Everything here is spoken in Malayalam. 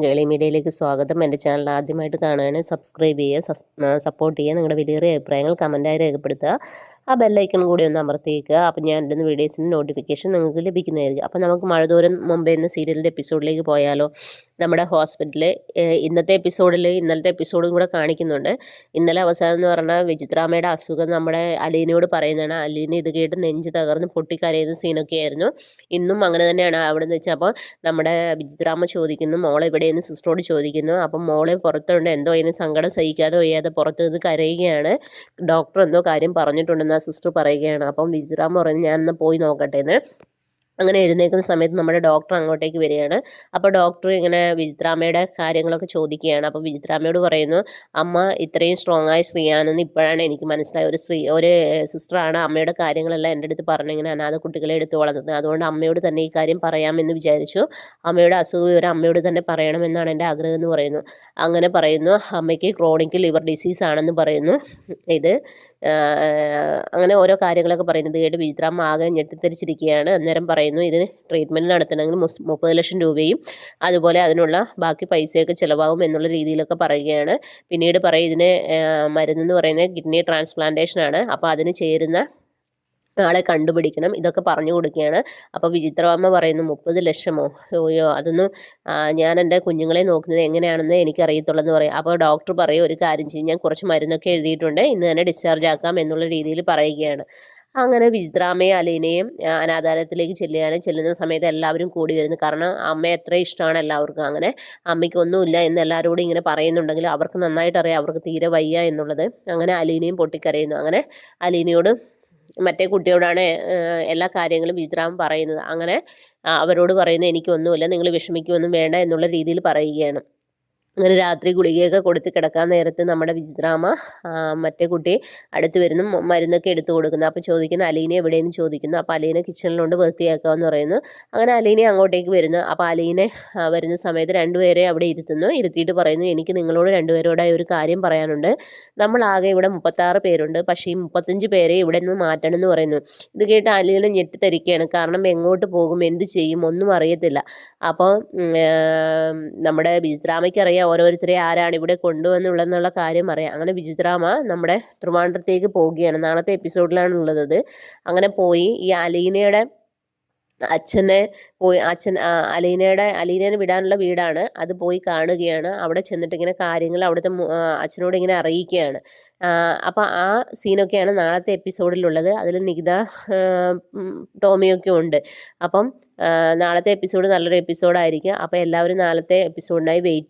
ഗേളി മീഡിയയിലേക്ക് സ്വാഗതം. എൻ്റെ ചാനൽ ആദ്യമായിട്ട് കാണുകയാണെങ്കിൽ സബ്സ്ക്രൈബ് ചെയ്യുക, സപ്പോർട്ട് ചെയ്യുക. നിങ്ങളുടെ വിലയേറിയ അഭിപ്രായങ്ങൾ കമൻറ്റായി രേഖപ്പെടുത്തുക. ആ ബെല്ലൈക്കൺ കൂടി ഒന്ന് അമർത്തിയേക്കുക. അപ്പോൾ ഞാൻ ഇടുന്ന വീഡിയോസിൻ്റെ നോട്ടിഫിക്കേഷൻ നിങ്ങൾക്ക് ലഭിക്കുന്നതായിരിക്കും. അപ്പോൾ നമുക്ക് മഴതോരം മുമ്പേ എന്ന സീരിയലിൻ്റെ എപ്പിസോഡിലേക്ക് പോയാലോ? നമ്മുടെ ഹോസ്പിറ്റലിൽ ഇന്നത്തെ എപ്പിസോഡും കൂടെ കാണിക്കുന്നുണ്ട്. ഇന്നലെ അവസാനം എന്ന് പറഞ്ഞാൽ വിചിത്രാമ്മയുടെ അസുഖം നമ്മുടെ അലീനയോട് പറയുന്നതാണ്. അലീന ഇത് കേട്ട് നെഞ്ച് തകർന്ന് പൊട്ടിക്കരയുന്ന സീനൊക്കെ ആയിരുന്നു. ഇന്നും അങ്ങനെ തന്നെയാണ്. അവിടെ നിന്ന് വെച്ചാൽ അപ്പോൾ നമ്മുടെ വിചിത്രാമ്മ ചോദിക്കുന്നു, മോളെ എവിടെയെന്ന് സിസ്റ്ററോട് ചോദിക്കുന്നു. അപ്പം മോളെ പുറത്തുണ്ട്, എന്തോ അതിന് സങ്കടം സഹിക്കാതെ വയ്യാതെ പുറത്ത് നിന്ന് കരയുകയാണ്. ഡോക്ടർ എന്തോ കാര്യം പറഞ്ഞിട്ടുണ്ടെന്ന് ആ സിസ്റ്റർ പറയുകയാണ്. അപ്പം വിചിത്രാമ്മ പറയുന്നത് ഞാനൊന്ന് പോയി നോക്കട്ടെ എന്ന്. അങ്ങനെ എഴുന്നേൽക്കുന്ന സമയത്ത് നമ്മുടെ ഡോക്ടർ അങ്ങോട്ടേക്ക് വരികയാണ്. അപ്പോൾ ഡോക്ടർ ഇങ്ങനെ വിചിത്രാമ്മയുടെ കാര്യങ്ങളൊക്കെ ചോദിക്കുകയാണ്. അപ്പോൾ വിചിത്രാമ്മയോട് പറയുന്നു, അമ്മ ഇത്രയും സ്ട്രോങ് ആയ സ്ത്രീയാണെന്ന് ഇപ്പോഴാണ് എനിക്ക് മനസ്സിലായ. ഒരു സിസ്റ്ററാണ് അമ്മയുടെ കാര്യങ്ങളെല്ലാം എൻ്റെ അടുത്ത് പറഞ്ഞു, ഇങ്ങനെ അനാഥ കുട്ടികളെ എടുത്ത് വളർത്തുന്നത്. അതുകൊണ്ട് അമ്മയോട് തന്നെ ഈ കാര്യം പറയാമെന്ന് വിചാരിച്ചു. അമ്മയുടെ അസുഖം വിവരം അമ്മയോട് തന്നെ പറയണമെന്നാണ് എൻ്റെ ആഗ്രഹം എന്ന് പറയുന്നു. അങ്ങനെ പറയുന്നു, അമ്മയ്ക്ക് ക്രോണിക് ലിവർ ഡിസീസ് ആണെന്ന് പറയുന്നു. ഇത് അങ്ങനെ ഓരോ കാര്യങ്ങളൊക്കെ പറയുന്നത് കേട്ട് വിചിത്രാമ്മ ആകെ ഞെട്ടിത്തെറിച്ചിരിക്കുകയാണ്. അന്നേരം പറയുന്നു, ഇതിന് ട്രീറ്റ്മെൻറ്റ് നടത്തണമെങ്കിൽ 30 ലക്ഷം രൂപയും അതുപോലെ അതിനുള്ള ബാക്കി പൈസയൊക്കെ ചിലവാകും എന്നുള്ള രീതിയിലൊക്കെ പറയുകയാണ്. പിന്നീട് പറയും, ഇതിന് മരുന്നെന്ന് പറയുന്നത് കിഡ്നി ട്രാൻസ്പ്ലാന്റേഷനാണ്. അപ്പോൾ അതിന് ചേരുന്ന ആളെ കണ്ടുപിടിക്കണം. ഇതൊക്കെ പറഞ്ഞു കൊടുക്കുകയാണ്. അപ്പോൾ വിചിത്രമ്മ പറയുന്നു, 30 ലക്ഷമോ? അയ്യോ, അതൊന്നും ഞാൻ എൻ്റെ കുഞ്ഞുങ്ങളെ നോക്കുന്നത് എങ്ങനെയാണെന്ന് എനിക്കറിയത്തുള്ളെന്ന് പറയും. അപ്പോൾ ഡോക്ടർ പറയും, ഒരു കാര്യം ചെയ്യും, ഞാൻ കുറച്ച് മരുന്നൊക്കെ എഴുതിയിട്ടുണ്ട്, ഇന്ന് തന്നെ ഡിസ്ചാർജ് ആക്കാം എന്നുള്ള രീതിയിൽ പറയുകയാണ്. അങ്ങനെ വിചിത്രാമ്മയും അലീനയും അനാഥാലയത്തിലേക്ക് ചെല്ലുന്ന സമയത്ത് എല്ലാവരും കൂടി വരുന്നു. കാരണം അമ്മയെ എത്ര ഇഷ്ടമാണ് എല്ലാവർക്കും. അങ്ങനെ അമ്മയ്ക്കൊന്നുമില്ല എന്ന് എല്ലാവരോടും ഇങ്ങനെ പറയുന്നുണ്ടെങ്കിൽ അവർക്ക് നന്നായിട്ട് അറിയാം അവർക്ക് തീരെ വയ്യ എന്നുള്ളത്. അങ്ങനെ അലീനയും പൊട്ടിക്കരയുന്നു. അങ്ങനെ അലീനയോട് മറ്റേ കുട്ടിയോടാണ് എല്ലാ കാര്യങ്ങളും വിചിത്രാമ്മ പറയുന്നത്. അങ്ങനെ അവരോട് പറയുന്നത്, എനിക്കൊന്നുമില്ല, നിങ്ങൾ വിഷമിക്കുകയൊന്നും വേണ്ട എന്നുള്ള രീതിയിൽ പറയുകയാണ്. അങ്ങനെ രാത്രി ഗുളികയൊക്കെ കൊടുത്ത് കിടക്കാൻ നേരത്ത് നമ്മുടെ വിചിത്രാമ്മ മറ്റേ കുട്ടി അടുത്ത് വരുന്നു, മരുന്നൊക്കെ എടുത്തു കൊടുക്കുന്നു. അപ്പോൾ ചോദിക്കുന്നു, അലീന എവിടെയെന്ന് ചോദിക്കുന്നു. അപ്പോൾ അലീന കിച്ചണിലുണ്ട്, വൃത്തിയാക്കാമെന്ന് പറയുന്നു. അങ്ങനെ അലീന അങ്ങോട്ടേക്ക് വരുന്നു. അപ്പോൾ അലീന വരുന്ന സമയത്ത് രണ്ടുപേരെ അവിടെ ഇരുത്തിയിട്ട് പറയുന്നു, എനിക്ക് നിങ്ങളോട് രണ്ടുപേരോടായി ഒരു കാര്യം പറയാനുണ്ട്. നമ്മളാകെ ഇവിടെ 36 പേരുണ്ട്, പക്ഷേ ഈ 35 പേരെ ഇവിടെ നിന്ന് മാറ്റണം എന്ന് പറയുന്നു. ഇത് കേട്ട് അലീന ഞെട്ടിത്തരിക്കുകയാണ്. കാരണം എങ്ങോട്ട് പോകും, എന്ത് ചെയ്യും, ഒന്നും അറിയത്തില്ല. അപ്പോൾ നമ്മുടെ വിചിത്രാമ്മയ്ക്ക് അറിയാം ഓരോരുത്തരെ ആരാണ് ഇവിടെ കൊണ്ടുവന്നുള്ളതെന്നുള്ള കാര്യം അറിയാം. അങ്ങനെ വിചിത്രാമ്മ നമ്മുടെ ട്രിവാൻഡ്രത്തേക്ക് പോവുകയാണ്. നാളത്തെ എപ്പിസോഡിലാണുള്ളത്. അങ്ങനെ പോയി ഈ അലീനയുടെ അലീനയെ വിടാനുള്ള വീടാണ് അത്, പോയി കാണുകയാണ്. അവിടെ ചെന്നിട്ട് ഇങ്ങനെ കാര്യങ്ങൾ അവിടുത്തെ അച്ഛനോട് ഇങ്ങനെ അറിയിക്കുകയാണ്. അപ്പോൾ ആ സീനൊക്കെയാണ് നാളത്തെ എപ്പിസോഡിലുള്ളത്. അതിൽ നികിത ടോമിയൊക്കെ ഉണ്ട്. അപ്പം നാളത്തെ എപ്പിസോഡ് നല്ലൊരു എപ്പിസോഡായിരിക്കും. അപ്പോൾ എല്ലാവരും നാളത്തെ എപ്പിസോഡിനായി വെയിറ്റ്